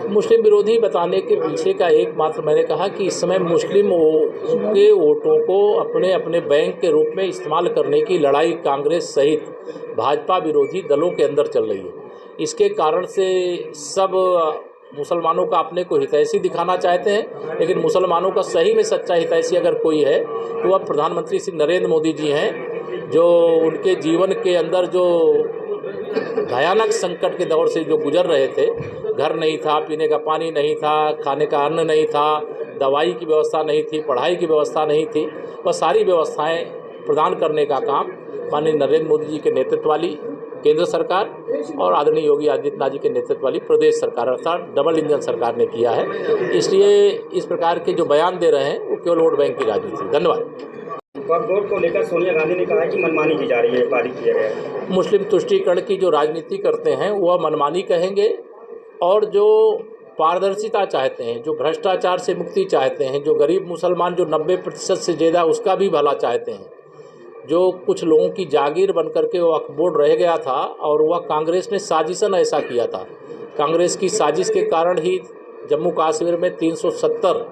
मुस्लिम विरोधी बताने के पीछे का एकमात्र मैंने कहा कि इस समय मुस्लिम के वोटों को अपने अपने बैंक के रूप में इस्तेमाल करने की लड़ाई कांग्रेस सहित भाजपा विरोधी दलों के अंदर चल रही है। इसके कारण से सब मुसलमानों का अपने को हितैषी दिखाना चाहते हैं, लेकिन मुसलमानों का सही में सच्चा हितैषी अगर कोई है तो वह प्रधानमंत्री श्री नरेंद्र मोदी जी हैं, जो उनके जीवन के अंदर जो भयानक संकट के दौर से जो गुजर रहे थे, घर नहीं था, पीने का पानी नहीं था, खाने का अन्न नहीं था, दवाई की व्यवस्था नहीं थी, पढ़ाई की व्यवस्था नहीं थी, वह सारी व्यवस्थाएं प्रदान करने का काम माननीय नरेंद्र मोदी जी के नेतृत्व वाली केंद्र सरकार और आदरणीय योगी आदित्यनाथ जी के नेतृत्व वाली प्रदेश सरकार अर्थात डबल इंजन सरकार ने किया है। इसलिए इस प्रकार के जो बयान दे रहे हैं वो केवल वोट बैंक की राजनीति। धन्यवाद। वक्फ बोर्ड को लेकर सोनिया गांधी ने कहा है कि मनमानी की जा रही है, पारित किया गया है। मुस्लिम तुष्टीकरण की जो राजनीति करते हैं वह मनमानी कहेंगे, और जो पारदर्शिता चाहते हैं, जो भ्रष्टाचार से मुक्ति चाहते हैं, जो गरीब मुसलमान जो 90% से ज़्यादा उसका भी भला चाहते हैं, जो कुछ लोगों की जागीर बन करके वक्फ बोर्ड रह गया था और वह कांग्रेस ने साजिशन ऐसा किया था। कांग्रेस की साजिश के कारण ही जम्मू कश्मीर में 370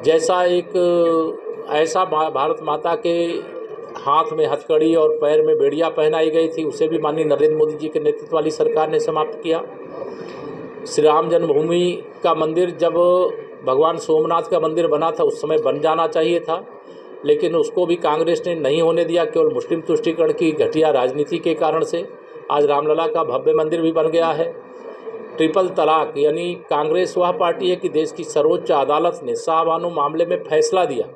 जैसा एक ऐसा भारत माता के हाथ में हथकड़ी और पैर में बेड़िया पहनाई गई थी, उसे भी माननीय नरेंद्र मोदी जी के नेतृत्व वाली सरकार ने समाप्त किया। श्री राम जन्मभूमि का मंदिर जब भगवान सोमनाथ का मंदिर बना था उस समय बन जाना चाहिए था, लेकिन उसको भी कांग्रेस ने नहीं होने दिया। केवल मुस्लिम तुष्टीकरण की घटिया राजनीति के कारण से आज रामलला का भव्य मंदिर भी बन गया है। ट्रिपल तलाक यानी कांग्रेस वह पार्टी है कि देश की सर्वोच्च अदालत ने शाहबानो मामले में फैसला दिया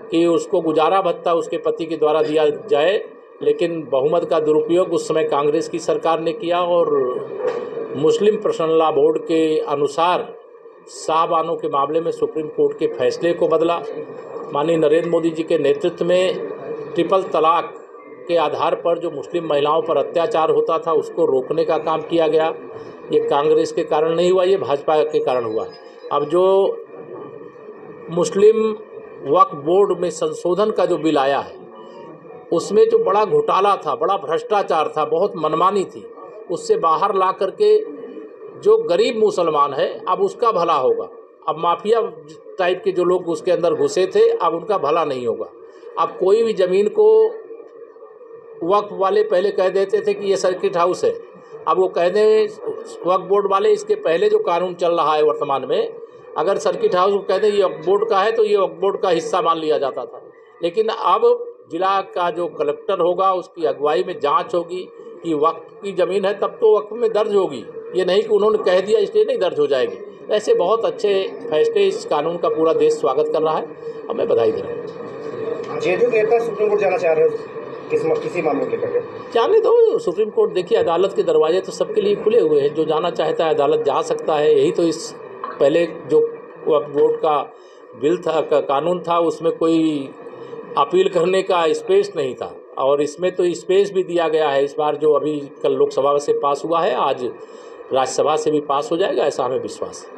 कि उसको गुजारा भत्ता उसके पति के द्वारा दिया जाए, लेकिन बहुमत का दुरुपयोग उस समय कांग्रेस की सरकार ने किया और मुस्लिम पर्सनल लॉ बोर्ड के अनुसार शाहबानो के मामले में सुप्रीम कोर्ट के फैसले को बदला। माननीय नरेंद्र मोदी जी के नेतृत्व में ट्रिपल तलाक के आधार पर जो मुस्लिम महिलाओं पर अत्याचार होता था उसको रोकने का काम किया गया। ये कांग्रेस के कारण नहीं हुआ, ये भाजपा के कारण हुआ। अब जो मुस्लिम वक्फ बोर्ड में संशोधन का जो बिल आया है उसमें जो बड़ा घोटाला था, बड़ा भ्रष्टाचार था, बहुत मनमानी थी, उससे बाहर ला करके जो गरीब मुसलमान है अब उसका भला होगा। अब माफिया टाइप के जो लोग उसके अंदर घुसे थे अब उनका भला नहीं होगा। अब कोई भी ज़मीन को वक्फ वाले पहले कह देते थे कि ये सर्किट हाउस है, अब वो कह दें वक्फ बोर्ड वाले, इसके पहले जो कानून चल रहा है वर्तमान में, अगर सर्किट हाउस को कह दें ये वक्फ बोर्ड का है तो ये वक्फ बोर्ड का हिस्सा मान लिया जाता था। लेकिन अब जिला का जो कलेक्टर होगा उसकी अगुवाई में जांच होगी कि वक्फ की ज़मीन है तब तो वक्फ में दर्ज होगी, ये नहीं कि उन्होंने कह दिया इसलिए नहीं दर्ज हो जाएगी। ऐसे बहुत अच्छे फैसले इस कानून का पूरा देश स्वागत कर रहा है और मैं बधाई दे रहा हूँ। जेडीयू के नेता सुप्रीम कोर्ट जाना चाह रहे हो किसी मामले को लेकर? जाने दो, सुप्रीम कोर्ट देखिए, अदालत के दरवाजे तो सबके लिए खुले हुए हैं, जो जाना चाहता है अदालत जा सकता है। यही तो इस पहले जो वक्फ बोर्ड का बिल था, कानून था, उसमें कोई अपील करने का स्पेस नहीं था और इसमें तो स्पेस भी दिया गया है। इस बार जो अभी कल लोकसभा से पास हुआ है, आज राज्यसभा से भी पास हो जाएगा, ऐसा हमें विश्वास है।